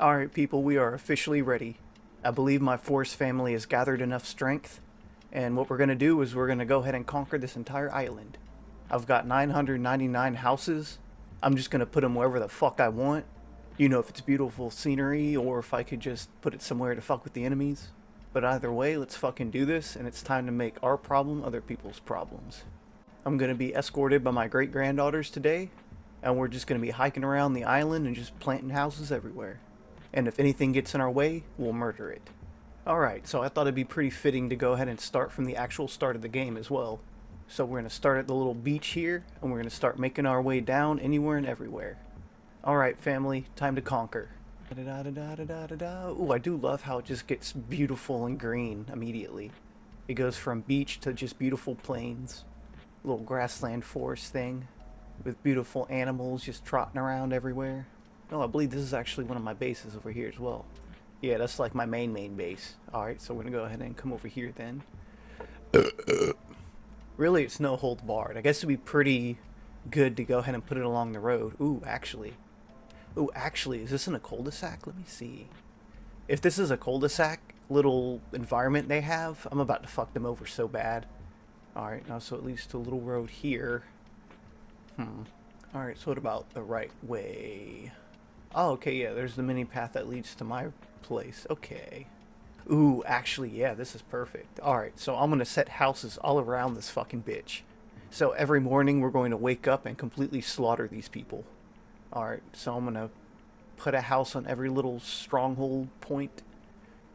Alright, people, we are officially ready. I believe my Force family has gathered enough strength, and what we're going to do is we're going to go ahead and conquer this entire island. I've got 999 houses. I'm just going to put them wherever the fuck I want. You know, if it's beautiful scenery or if I could just put it somewhere to fuck with the enemies. But either way, let's fucking do this, and it's time to make our problem other people's problems. I'm going to be escorted by my great-granddaughters today, and we're just going to be hiking around the island and just planting houses everywhere. And if anything gets in our way, we'll murder it. Alright, so I thought it'd be pretty fitting to go ahead and start from the actual start of the game as well. So we're going to start at the little beach here, and we're going to start making our way down anywhere and everywhere. Alright, family, time to conquer. Ooh, I do love how it just gets beautiful and green immediately. It goes from beach to just beautiful plains. Little grassland forest thing, with beautiful animals just trotting around everywhere. Oh, I believe this is actually one of my bases over here as well. Yeah, that's like my main base. Alright, so we're gonna go ahead and come over here then. Really, it's no hold barred. I guess it'd be pretty good to go ahead and put it along the road. Ooh, actually, is this in a cul-de-sac? Let me see. If this is a cul-de-sac little environment they have, I'm about to fuck them over so bad. Alright, now so it leads to a little road here. Alright, so what about the right way? Oh, okay, yeah, there's the mini path that leads to my place. Okay. Ooh, actually, yeah, this is perfect. Alright, so I'm gonna set houses all around this fucking bitch. So every morning we're going to wake up and completely slaughter these people. Alright, so I'm gonna put a house on every little stronghold point.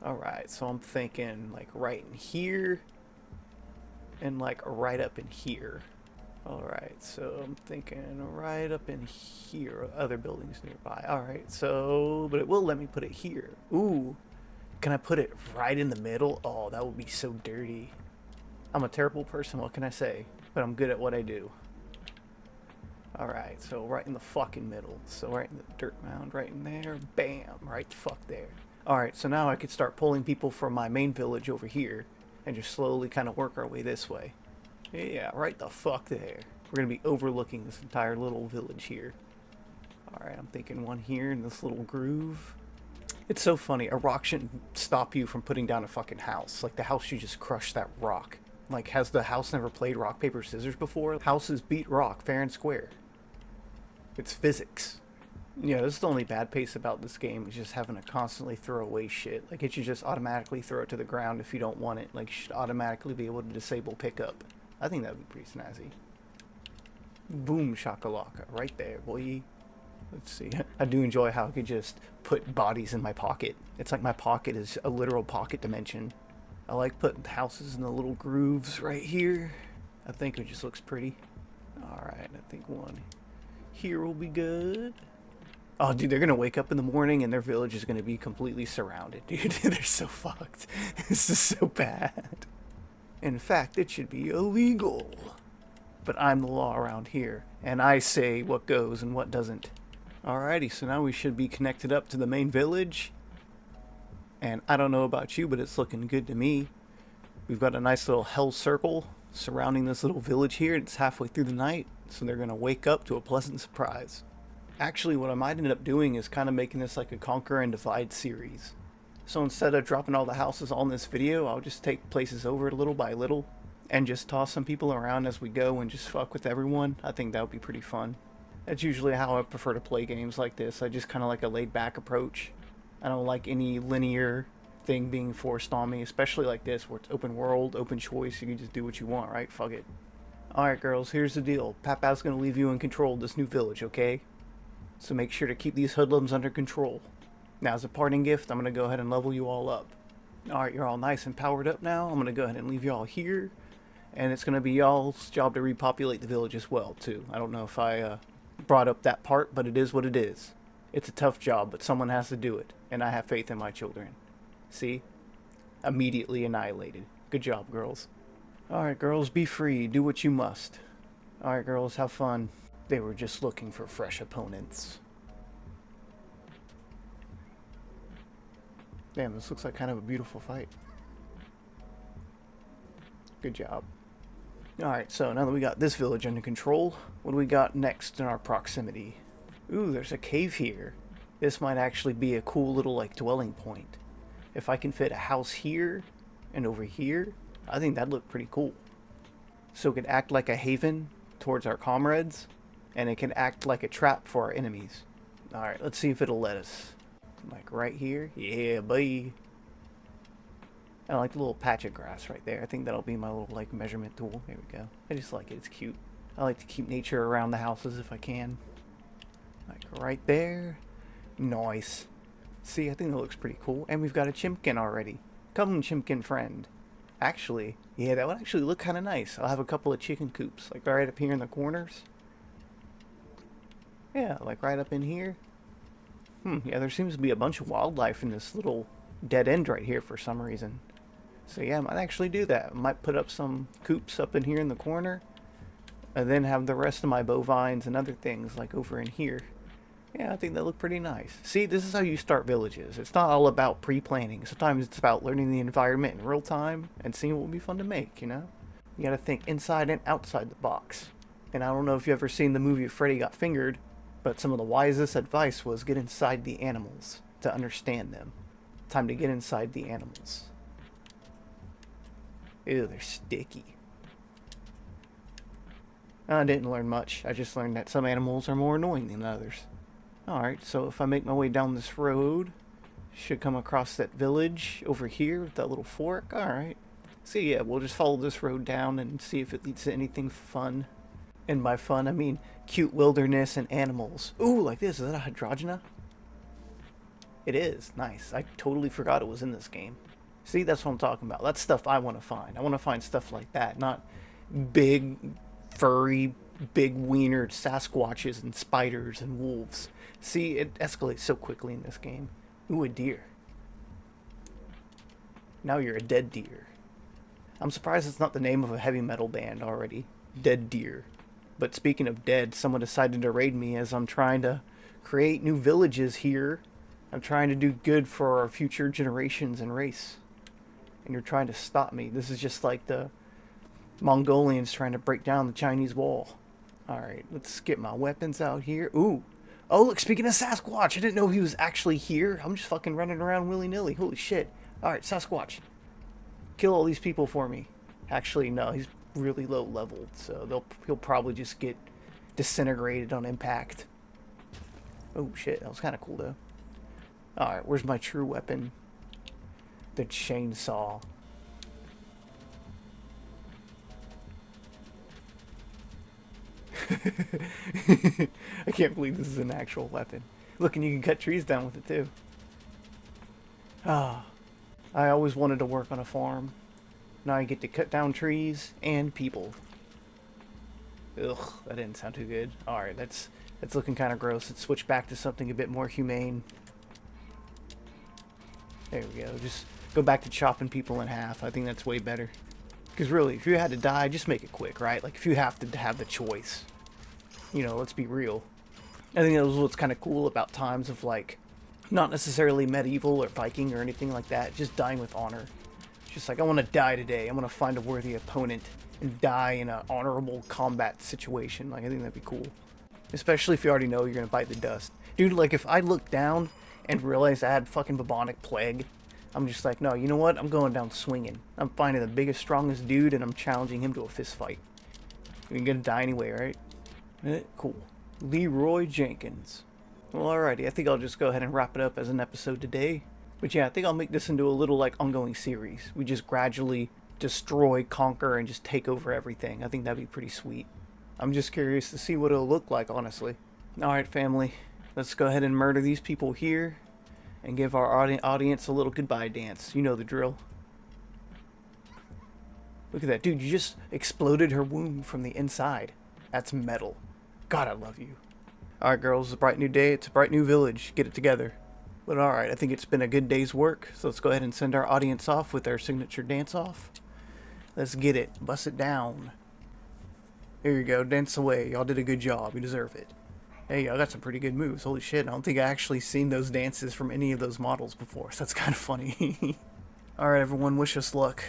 Alright, so I'm thinking like right in here and like right up in here. Alright, so I'm thinking right up in here, other buildings nearby. Alright, so, but it will let me put it here. Ooh, can I put it right in the middle? Oh, that would be so dirty. I'm a terrible person, what can I say? But I'm good at what I do. Alright, so right in the fucking middle. So right in the dirt mound, right in there. Bam, right the fuck there. Alright, so now I could start pulling people from my main village over here and just slowly kind of work our way this way. Yeah, right the fuck there. We're going to be overlooking this entire little village here. Alright, I'm thinking one here in this little groove. It's so funny. A rock shouldn't stop you from putting down a fucking house. Like, the house should just crush that rock. Like, has the house never played rock, paper, scissors before? Houses beat rock, fair and square. It's physics. Yeah, this is the only bad piece about this game, is just having to constantly throw away shit. Like, it should just automatically throw it to the ground if you don't want it. Like, you should automatically be able to disable pickup. I think that would be pretty snazzy. Boom shakalaka, right there, boy. Let's see. I do enjoy how I could just put bodies in my pocket. It's like my pocket is a literal pocket dimension. I like putting houses in the little grooves right here. I think it just looks pretty. Alright, I think one here will be good. Oh, dude, they're gonna wake up in the morning and their village is gonna be completely surrounded, dude. They're so fucked. This is so bad. In fact, it should be illegal. But I'm the law around here, and I say what goes and what doesn't. Alrighty, so now we should be connected up to the main village. And I don't know about you, but it's looking good to me. We've got a nice little hell circle surrounding this little village here. It's halfway through the night, so they're going to wake up to a pleasant surprise. Actually, what I might end up doing is kind of making this like a Conquer and Divide series. So instead of dropping all the houses on this video, I'll just take places over little by little and just toss some people around as we go and just fuck with everyone. I think that would be pretty fun. That's usually how I prefer to play games like this. I just kind of like a laid back approach. I don't like any linear thing being forced on me, especially like this where it's open world, open choice. You can just do what you want, right? Fuck it. Alright girls, here's the deal. Papa's gonna leave you in control of this new village, okay? So make sure to keep these hoodlums under control. Now, as a parting gift, I'm going to go ahead and level you all up. Alright, you're all nice and powered up now. I'm going to go ahead and leave you all here. And it's going to be y'all's job to repopulate the village as well, too. I don't know if I brought up that part, but it is what it is. It's a tough job, but someone has to do it. And I have faith in my children. See? Immediately annihilated. Good job, girls. Alright, girls, be free. Do what you must. Alright, girls, have fun. They were just looking for fresh opponents. Damn, this looks like kind of a beautiful fight. Good job. Alright, so now that we got this village under control, what do we got next in our proximity? Ooh, there's a cave here. This might actually be a cool little like dwelling point. If I can fit a house here and over here, I think that'd look pretty cool. So it could act like a haven towards our comrades, and it can act like a trap for our enemies. Alright, let's see if it'll let us. Like right here. Yeah, boy. I like the little patch of grass right there. I think that'll be my little like measurement tool. There we go. I just like it. It's cute. I like to keep nature around the houses if I can. Like right there. Nice. See, I think that looks pretty cool. And we've got a chimkin already. Come, chimkin friend. Actually, yeah, that would actually look kind of nice. I'll have a couple of chicken coops, like right up here in the corners. Yeah, like right up in here. Yeah, there seems to be a bunch of wildlife in this little dead end right here for some reason. So yeah, I might actually do that. I might put up some coops up in here in the corner, and then have the rest of my bovines and other things like over in here. Yeah, I think that look pretty nice. See, this is how you start villages. It's not all about pre-planning. Sometimes it's about learning the environment in real time and seeing what would be fun to make, you know? You gotta think inside and outside the box. And I don't know if you've ever seen the movie Freddy Got Fingered, but some of the wisest advice was get inside the animals to understand them. Time to get inside the animals. Ew, they're sticky. I didn't learn much. I just learned that some animals are more annoying than others. Alright, so if I make my way down this road, should come across that village over here with that little fork. Alright. So yeah, we'll just follow this road down and see if it leads to anything fun. And by fun, I mean cute wilderness and animals. Ooh, like this. Is that a Hydrogena? It is. Nice. I totally forgot it was in this game. See, that's what I'm talking about. That's stuff I want to find. I want to find stuff like that, not big, furry, big wienered Sasquatches and spiders and wolves. See, it escalates so quickly in this game. Ooh, a deer. Now you're a dead deer. I'm surprised it's not the name of a heavy metal band already. Dead Deer. But speaking of dead, someone decided to raid me as I'm trying to create new villages here. I'm trying to do good for our future generations and race. And you're trying to stop me. This is just like the Mongolians trying to break down the Chinese wall. Alright, let's get my weapons out here. Ooh. Oh, look, speaking of Sasquatch, I didn't know he was actually here. I'm just fucking running around willy-nilly. Holy shit. Alright, Sasquatch. Kill all these people for me. Actually, no, he's really low leveled, so he'll probably just get disintegrated on impact. Oh shit, that was kind of cool though. Alright, where's my true weapon? The chainsaw. I can't believe this is an actual weapon. Look, and you can cut trees down with it too. Ah, I always wanted to work on a farm. Now I get to cut down trees and people. Ugh, that didn't sound too good. Alright, that's looking kind of gross. Let's switch back to something a bit more humane. There we go. Just go back to chopping people in half. I think that's way better. Because really, if you had to die, just make it quick, right? Like, if you have to have the choice. You know, let's be real. I think that was what's kind of cool about times of, like, not necessarily medieval or Viking or anything like that. Just dying with honor. Just like, I want to die today. I want to find a worthy opponent and die in an honorable combat situation. Like, I think that'd be cool. Especially if you already know you're going to bite the dust. Dude, like, if I looked down and realized I had fucking bubonic plague, I'm just like, no, you know what? I'm going down swinging. I'm finding the biggest, strongest dude, and I'm challenging him to a fist fight. You're going to die anyway, right? Cool. Leroy Jenkins. Well, alrighty. I think I'll just go ahead and wrap it up as an episode today. But yeah, I think I'll make this into a little, like, ongoing series. We just gradually destroy, conquer, and just take over everything. I think that'd be pretty sweet. I'm just curious to see what it'll look like, honestly. Alright, family. Let's go ahead and murder these people here and give our audience a little goodbye dance. You know the drill. Look at that. Dude, you just exploded her womb from the inside. That's metal. God, I love you. Alright, girls. It's a bright new day. It's a bright new village. Get it together. But alright, I think it's been a good day's work. So let's go ahead and send our audience off with their signature dance-off. Let's get it. Bust it down. Here you go. Dance away. Y'all did a good job. You deserve it. Hey, y'all got some pretty good moves. Holy shit. I don't think I actually seen those dances from any of those models before. So that's kind of funny. Alright, everyone. Wish us luck.